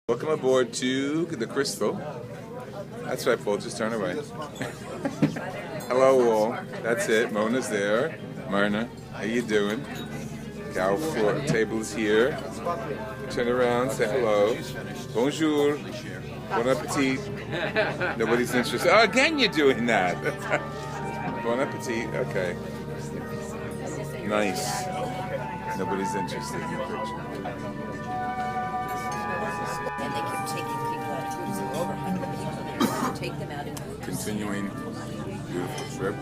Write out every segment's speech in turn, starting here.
Welcome aboard to the Crystal. That's right, Paul, just turn away. Hello all, that's it, Mona's there. Myrna, how you doing? Our floor table is here. Turn around, say hello. Bonjour. Bon appetit. Nobody's interested. Oh, again you're doing that. Bon appetit, okay. Nice. Nobody's interested in your picture. And they kept taking people out of groups of over 100 people there. Take them out in groups. Continuing beautiful trip.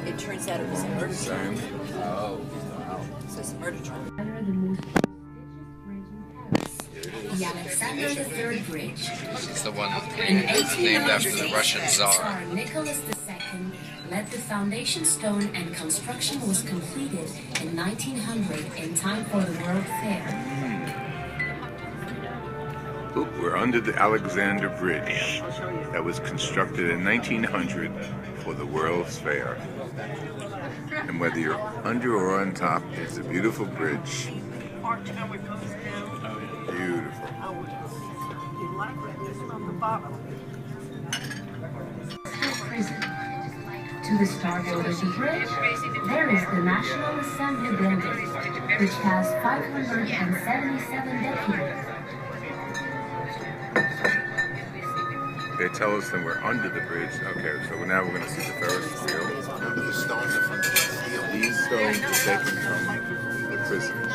It turns out it was a murder trial. Seine. Oh, wow. So it's a murder trial. The Alexander III Bridge. It's the one In named after the Russian Tsar. Nicholas II led the foundation stone and construction was completed in 1900 in time for the World Fair. Oop, we're under the Alexander Bridge that was constructed in 1900 for the World's Fair. And whether you're under or on top, it's a beautiful bridge. Beautiful. Prison. To the starboard of the bridge, there is the National Assembly Building, which has 577 decades. They tell us that we're under the bridge. Okay, so now we're going to see the Ferris wheel. Remember the stones are from the steel? These stones were taken from the prison.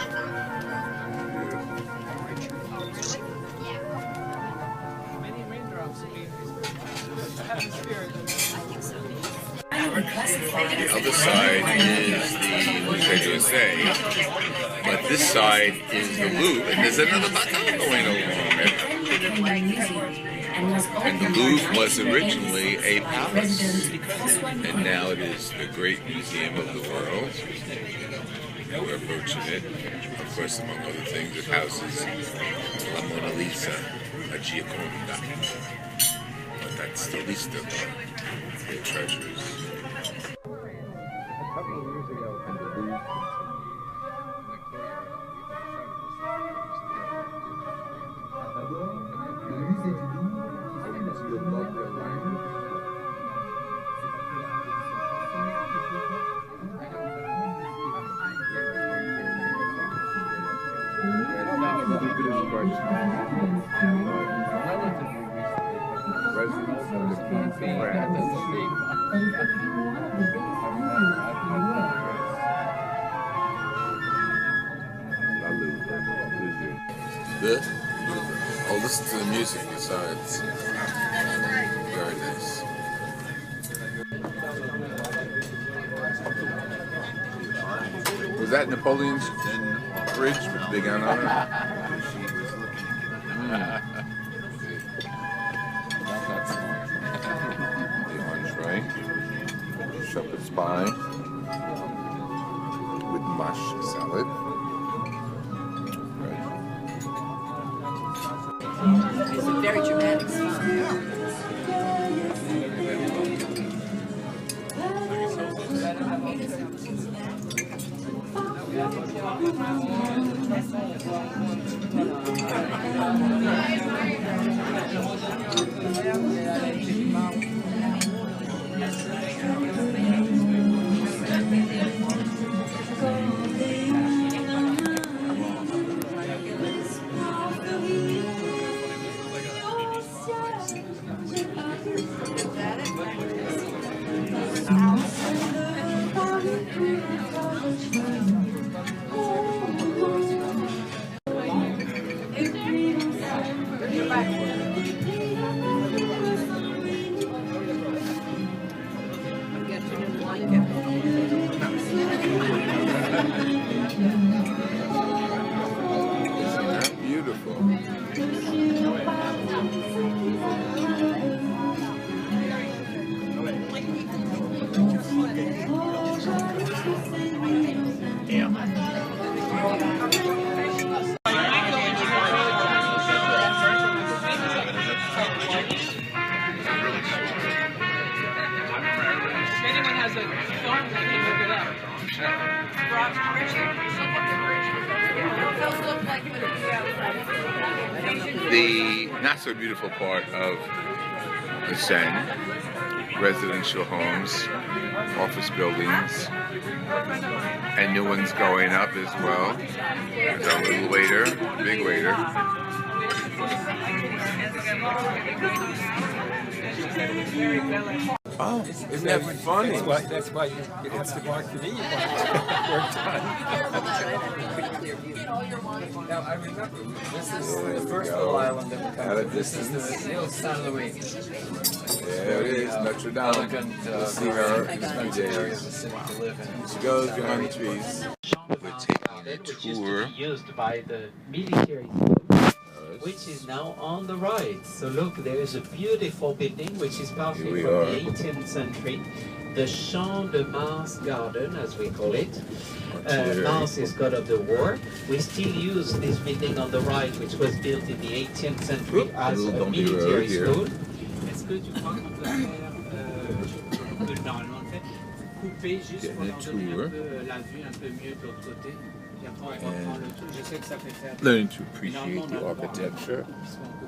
The other side is the USA, but this side is the Louvre, and there's another Bacchus going along there. And the Louvre was originally a palace, and now it is the great museum of the world. We're approaching it. Of course, among other things, it houses La Mona Lisa, a Gioconda. But that's the least of the treasures. A couple of years ago, in the Louvre, Oh, listen to the music besides. Very nice. Was that Napoleon's bridge with the big N on it? The entree, shepherd's pie with mush salad. It's a very dramatic song. the not so beautiful part of the Seine, residential homes, office buildings, and new ones going up as well. There's a little waiter, big waiter. Oh, isn't that funny? That's why it's the mark for me. Now I remember this is the first little island that we covered. This is the Ile Saint Louis. There it is, Notre Dame. Elegant, See her in a few expensive area of days. the city to live in. She goes behind the trees. We're taking a Which used to tour. be used by the military, which is now on the right. So look, there is a beautiful building which is partly Here we from are. the 18th century, the Champ de Mars Garden, as we call it. Mars is god of the war. We still use this building on the right, which was built in the 18th century Oop, as little a bumpy military road here. school. Est-ce que tu crois qu'on peut faire, normalement on le fait, couper juste Getting pour a leur donner tour. un peu la vue un peu mieux de l'autre côté. Puis après on reprend le tout. Je sais que ça fait faire. Learning to appreciate the architecture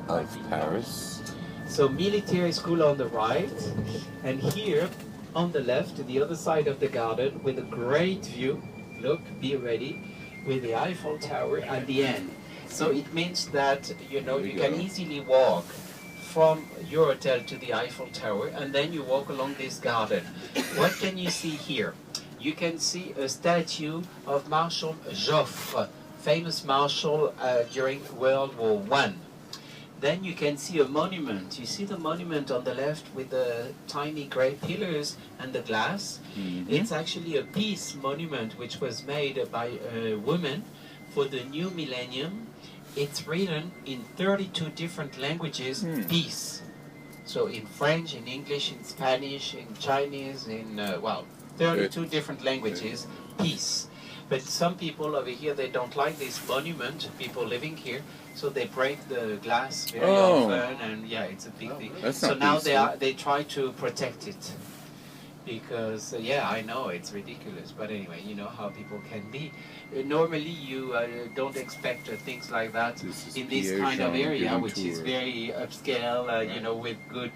of Paris. So military school on the right, and here on the left, the other side of the garden, with a great view. Look, be ready, with the Eiffel Tower at the end. So it means that you know you can easily walk from your hotel to the Eiffel Tower, and then you walk along this garden. What can you see here? You can see a statue of Marshal Joffre, famous marshal during World War I. Then you can see a monument. You see the monument on the left with the tiny grey pillars and the glass? It's actually a peace monument which was made by a woman for the new millennium. It's written in 32 different languages, peace. So in French, in English, in Spanish, in Chinese, in, 32 different languages, peace. But some people over here, they don't like this monument, people living here, so they break the glass very often, and yeah, it's a big thing. That's So not now peaceful. they try to protect it. Because, yeah, I know, it's ridiculous, but anyway, you know how people can be. Normally you don't expect things like that This is in this Pierre kind of Jean area, giving which is tour. very upscale, you know, with good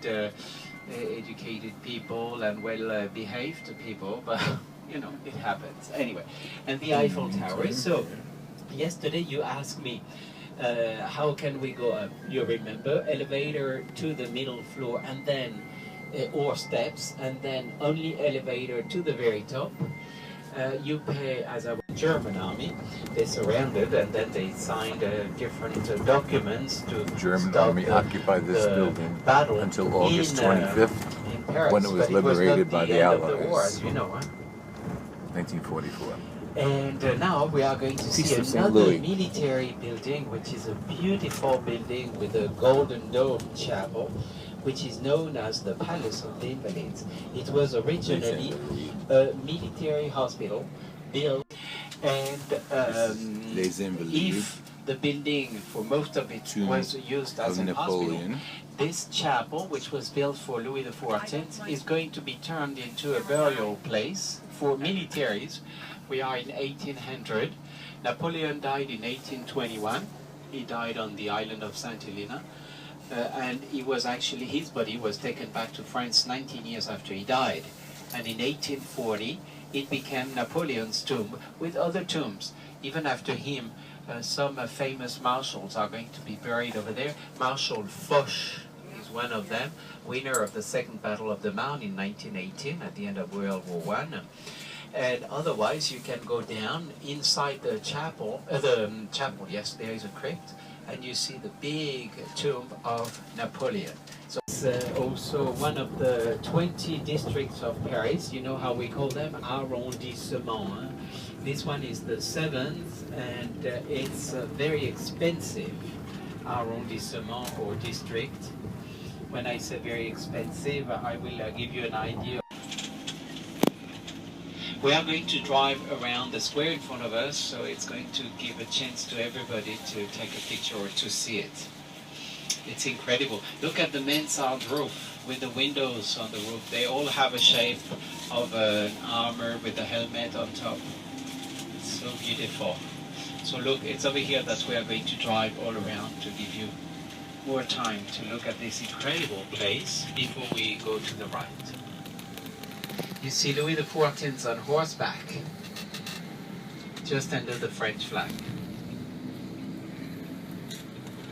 educated people and well behaved people, but you know, it happens. Anyway, and the Eiffel Tower. So, yesterday you asked me, how can we go up? You remember, elevator to the middle floor and then, or steps, and then only elevator to the very top. You pay as a German army. They surrounded and then they signed different documents to German stop army occupied this the building battle until August in, 25th, in Paris, when it was but not liberated by the end of the war, Allies. as you know. Huh? 1944. And now we are going to Peace see of St. another Louis. military building, which is a beautiful building with a golden dome chapel, which is known as the Palace of the Invalids. It was originally a military hospital built, and Les Invalides if the building for most of it Tomb was used as of an hospital, Napoleon. this chapel, which was built for Louis XIV, is going to be turned into a burial place for militaries. We are in 1800. Napoleon died in 1821. He died on the island of Saint Helena. And he was actually, his body was taken back to France 19 years after he died. And in 1840, it became Napoleon's tomb with other tombs. Even after him, some famous marshals are going to be buried over there. Marshal Foch is one of them, winner of the Second Battle of the Marne in 1918 at the end of World War I. And otherwise, you can go down inside the chapel, yes, there is a crypt, and you see the big tomb of Napoleon. So it's also one of the 20 districts of Paris. You know how we call them? Arrondissement. Hein? This one is the 7th, and it's very expensive arrondissement or district. When I say very expensive, I will give you an idea. We are going to drive around the square in front of us, so it's going to give a chance to everybody to take a picture or to see it. It's incredible. Look at the mansard roof with the windows on the roof. They all have a shape of an armor with a helmet on top. It's so beautiful. So look, it's over here that we are going to drive all around to give you more time to look at this incredible place before we go to the right. You see Louis XIV on horseback, just under the French flag.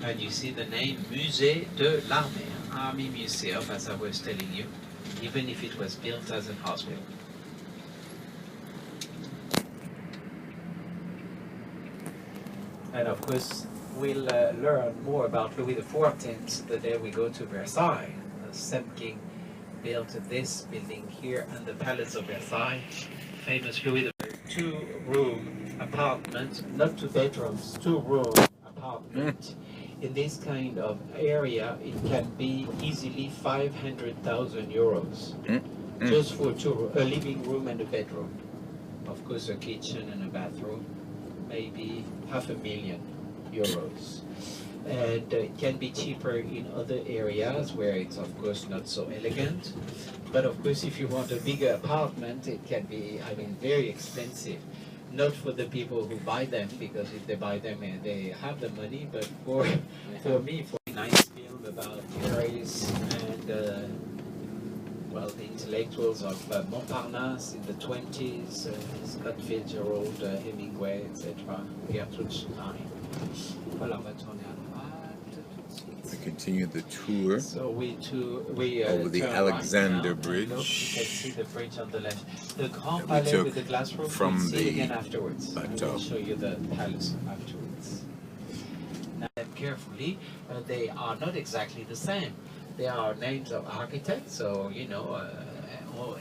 And you see the name Musée de l'Armée, Army Museum, as I was telling you, even if it was built as a hospital. And of course, we'll learn more about Louis XIV the day we go to Versailles. The same king built this building here and the Palace of Versailles, famous Louis the two-room apartment, not two bedrooms, two-room apartment. In this kind of area, it can be easily 500,000 euros, just for a living room and a bedroom. Of course, a kitchen and a bathroom, maybe 500,000 euros. And it can be cheaper in other areas where it's of course not so elegant. But of course, if you want a bigger apartment, it can be, I mean, very expensive. Not for the people who buy them, because if they buy them, they have the money. But for me, for a nice film about Paris and well, the intellectuals of Montmartre in the 20s, Scott Fitzgerald, Hemingway, etc. Gertrude Stein. Voilà, on va tourner à droite tout de suite. We continue the tour So we over the turn Alexander right now. Bridge. Look, you can see the bridge on the left. The Grand That we Palais with took the glass roof, from we'll see the again afterwards. I bateau. will show you the palace afterwards. Now, carefully, they are not exactly the same. They are names of architects, so you know,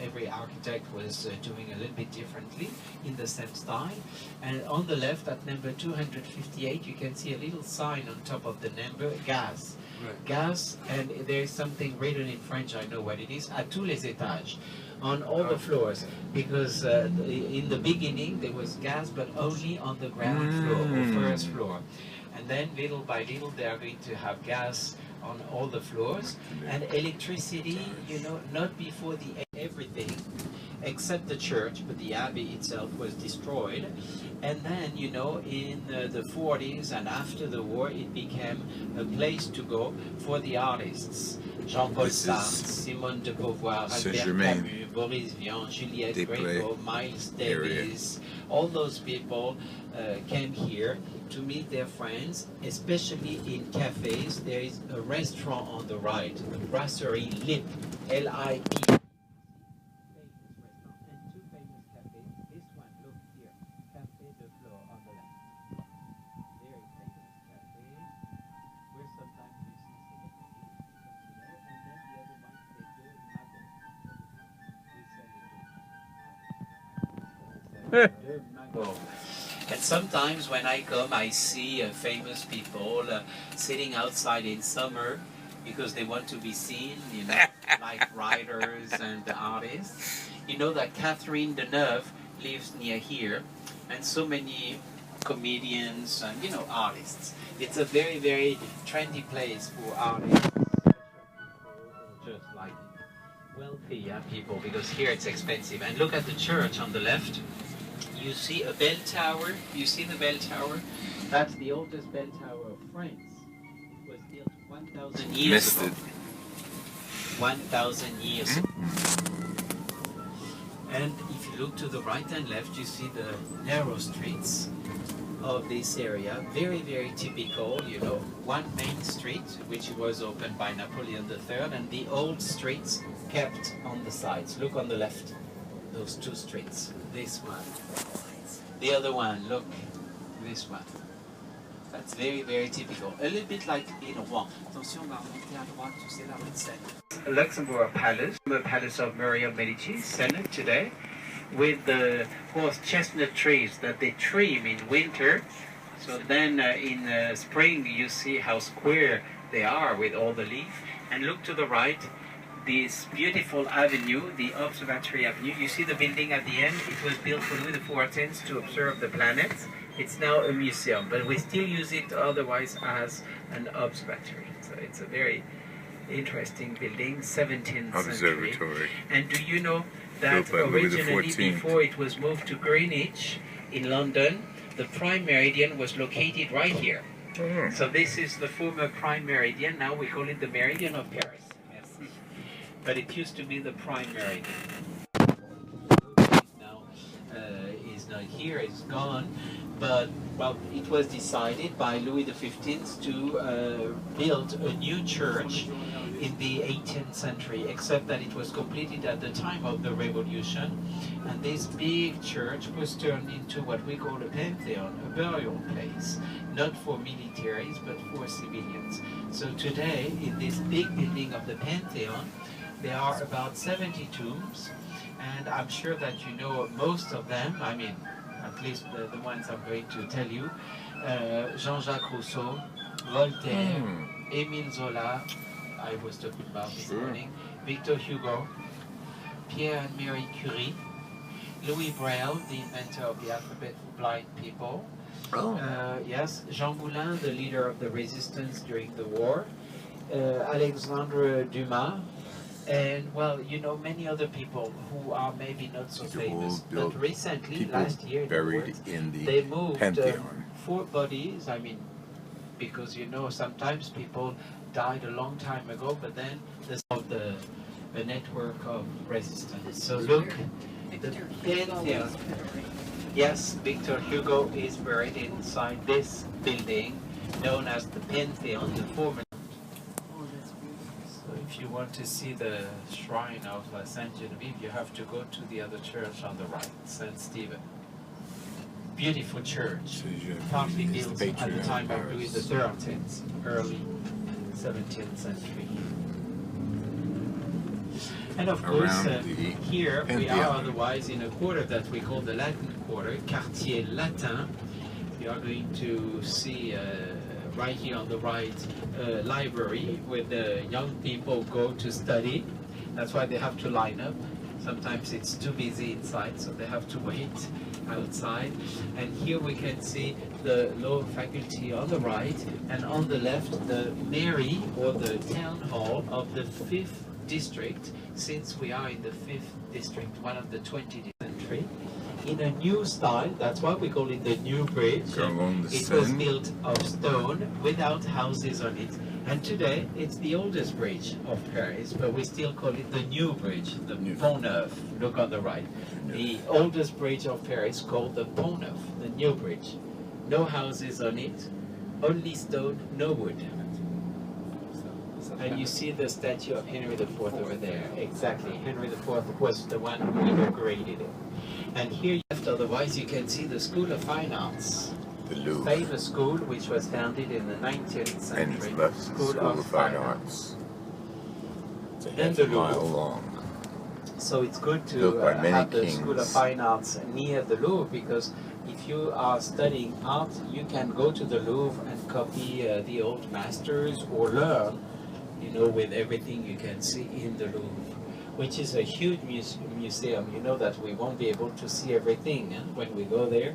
every architect was doing a little bit differently in the same style. And on the left, at number 258, you can see a little sign on top of the number, gas. Right. Gas, and there is something written in French, I know what it is, à tous les étages, on all the floors, because in the beginning there was gas, but only on the ground floor, or first floor. And then little by little they are going to have gas on all the floors, and electricity, you know, not before the everything except the church, but the abbey itself was destroyed. And then, you know, in the 40s and after the war, it became a place to go for the artists. Jean-Paul This Sartre, is Simone de Beauvoir, Albert Saint-Germain Camus, Boris Vian, Juliette Des Prés Gréco, Miles area. Davis, all those people came here to meet their friends, especially in cafes. There is a restaurant on the right, the Brasserie Lip, L-I-P. And sometimes when I come, I see famous people sitting outside in summer because they want to be seen, you know, like writers and artists. You know that Catherine Deneuve lives near here, and so many comedians and, you know, artists. It's a very, very trendy place for artists, just like wealthy people, because here it's expensive. And look at the church on the left. You see a bell tower. You see the bell tower? That's the oldest bell tower of France. It was built 1,000 years Missed ago. it. 1,000 years ago. And if you look to the right and left, you see the narrow streets of this area. Very, very typical, you know. One main street, which was opened by Napoleon III, and the old streets kept on the sides. Look on the left. Those two streets. This one. The other one, look. This one. That's very, very typical. A little bit like in Rouen. Attention, on va remonter à droite, tu sais, la rue de Seine. Luxembourg Palace, the Palace of Maria Medici, Seine today, with the horse chestnut trees that they trim in winter. So then in spring you see how square they are with all the leaf. And look to the right. This beautiful avenue, the Observatory Avenue. You see the building at the end? It was built for Louis XIV to observe the planets. It's now a museum, but we still use it otherwise as an observatory. So it's a very interesting building, 17th century. Observatory. And do you know that Built by Louis originally XIV. before it was moved to Greenwich in London, the prime meridian was located right here. So this is the former prime meridian. Now we call it the meridian of Paris. Merci. But it used to be the prime meridian. Now is not here, it's gone. But well, it was decided by Louis XV to build a new church in the 18th century, except that it was completed at the time of the Revolution, and this big church was turned into what we call a pantheon, a burial place, not for militaries but for civilians. So today, in this big building of the pantheon, there are about 70 tombs, and I'm sure that you know most of them. I mean, at least the ones I'm going to tell you. Jean-Jacques Rousseau, Voltaire, Émile Zola, I was talking about this morning, Victor Hugo, Pierre and Marie Curie, Louis Braille, the inventor of the alphabet for blind people. Yes, Jean Moulin, the leader of the resistance during the war, Alexandre Dumas, and well, you know, many other people who are maybe not so famous. But recently, last year, they moved 4 bodies. I mean, because you know, sometimes people died a long time ago, but then there's a network of resistance. So look, the Pantheon. Yes, Victor Hugo is buried inside this building known as the Pantheon, the former. So if you want to see the shrine of Saint Genevieve, you have to go to the other church on the right, Saint Stephen. Beautiful church, partly built at the time of Louis XIII, early 17th century. And of course, here we are otherwise in a quarter that we call the Latin Quarter, Quartier Latin. You are going to see right here on the right library where the young people go to study. That's why they have to line up. Sometimes it's too busy inside, so they have to wait outside. And here we can see the law faculty on the right, and on the left the mairie or the town hall of the 5th district, since we are in the 5th district, one of the 20th century, in a new style. That's why we call it the New Bridge. It was built of stone without houses on it. And today, it's the oldest bridge of Paris, but we still call it the New Bridge, the Pont Neuf. Look on the right. The oldest bridge of Paris called the Pont Neuf, the New Bridge. No houses on it, only stone, no wood. And you see the statue of Henry IV over there. Exactly, Henry IV was the one who inaugurated it. And here left, otherwise, you can see the School of Fine Arts. The Louvre. Famous school which was founded in the 19th century. And it's School of Fine Arts. It's a half a mile long. So it's good to have the School of Fine Arts near the Louvre, because if you are studying art, you can go to the Louvre and copy the old masters or learn, you know, with everything you can see in the Louvre, which is a huge museum. You know that we won't be able to see everything when we go there.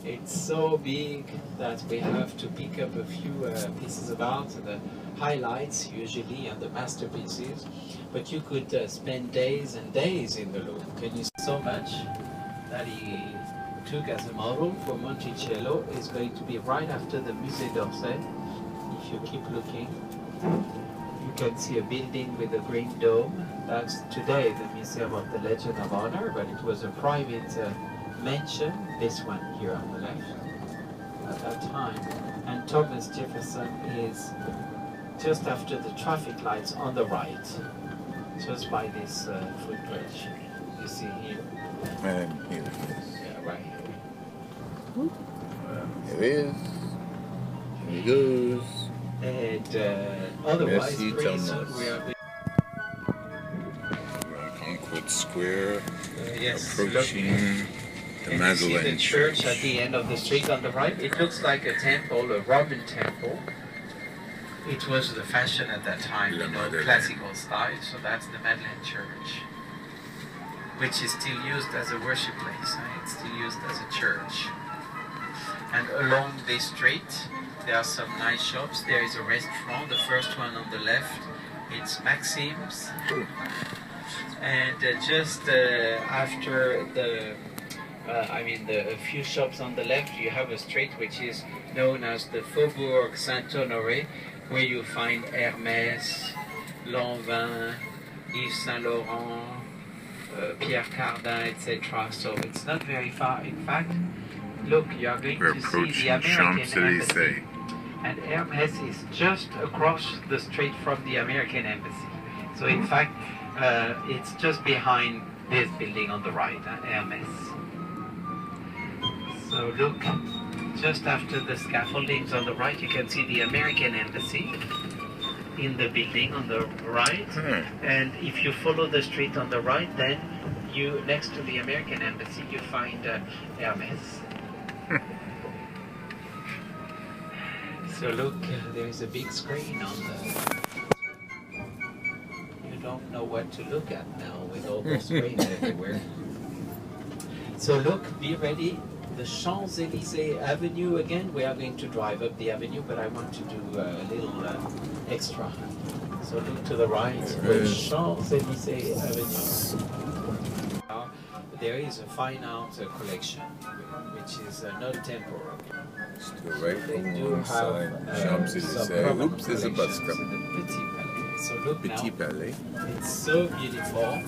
It's so big that we have to pick up a few pieces of art, the highlights usually, and the masterpieces. But you could spend days and days in the Louvre. Can you see so much that he took as a model for Monticello is going to be right after the Musée d'Orsay. If you keep looking, you can see a building with a green dome. That's today the Museum of the Legion of Honor, but it was a private mansion, this one here on the left, at that time. And Thomas Jefferson is just after the traffic lights on the right, just by this footbridge. You see here. And here it is. Yeah, right here. Here it is. Here he goes. And otherwise, Merci, pretty soon Thomas. we are Concord Square, yes, approaching the and you see the church at the end of the street on the right. It looks like a temple, a Roman temple. It was the fashion at that time, you know, classical style. So that's the Madeleine Church, which is still used as a worship place. It's still used as a church. And along this street, there are some nice shops. There is a restaurant, the first one on the left. It's Maxim's. And just after the a few shops on the left, you have a street which is known as the Faubourg Saint-Honoré, where you find Hermès, Lanvin, Yves Saint Laurent, Pierre Cardin, etc. So it's not very far. In fact, look, you are going We're to see the approaching American Embassy. Champs-Élysées. And Hermès is just across the street from the American Embassy. So in fact, it's just behind this building on the right, Hermès. So look, just after the scaffoldings on the right, you can see the American Embassy in the building on the right. And if you follow the street on the right, then you, next to the American Embassy, you find Hermès. So look, there is a big screen on the... You don't know what to look at now with all the screens everywhere. So look, be ready. The Champs-Élysées Avenue again. We are going to drive up the avenue, but I want to do a little extra. So look to the right, the Champs-Élysées Avenue. There is a fine art collection, which is not temporary. Still right They from do one side, have Champs-Élysées. Oops, there's a bus collections coming. in the Petit Palais. So look Petit now, Palais. it's so beautiful.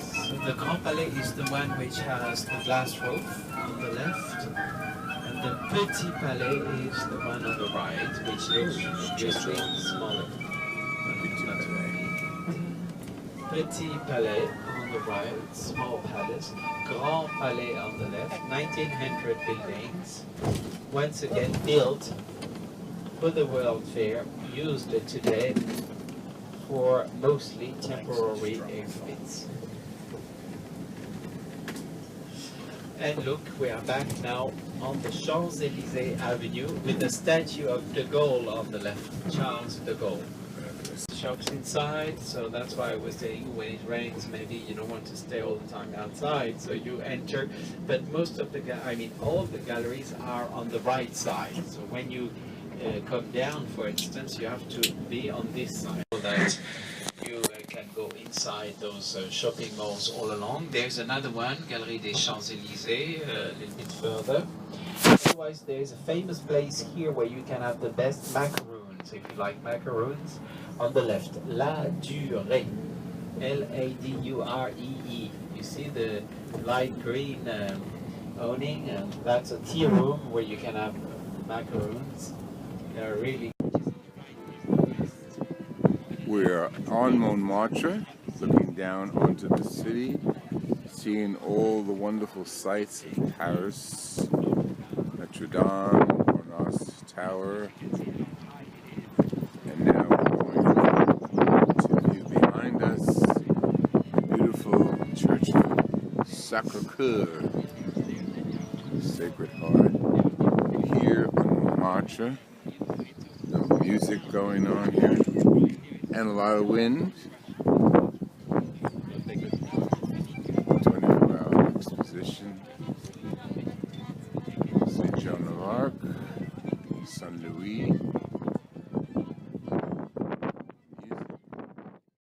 So the Grand Palais is the one which has the glass roof on the left, and the Petit Palais is the one on the right, which looks just smaller. Petit Palais on the right, small palace. Grand Palais on the left, 1900 buildings, once again built for the World Fair, used today for mostly temporary exhibits. And look, we are back now on the Champs-Élysées Avenue with the statue of de Gaulle on the left, Charles de Gaulle. Shops inside, so that's why I was saying when it rains, maybe you don't want to stay all the time outside, so you enter. But most of the, all the galleries are on the right side. So when you come down, for instance, you have to be on this side so that you can go inside those shopping malls all along. There's another one, Galerie des Champs-Élysées, a little bit further. Otherwise, there's a famous place here where you can have the best macaroons, if you like macaroons. On the left, La Durée, L-A-D-U-R-E-E. You see the light green awning, and that's a tea room where you can have macaroons. They're really... We're on Montmartre, looking down onto the city, seeing all the wonderful sights of Paris, Notre Dame, Montmartre Tower, and now we're going to view behind us the beautiful Church of Sacré-Cœur, Sacred Heart, here on Montmartre. No music going on here, and a lot of wind. 24-hour exposition. St. Joan of Arc, St. Louis.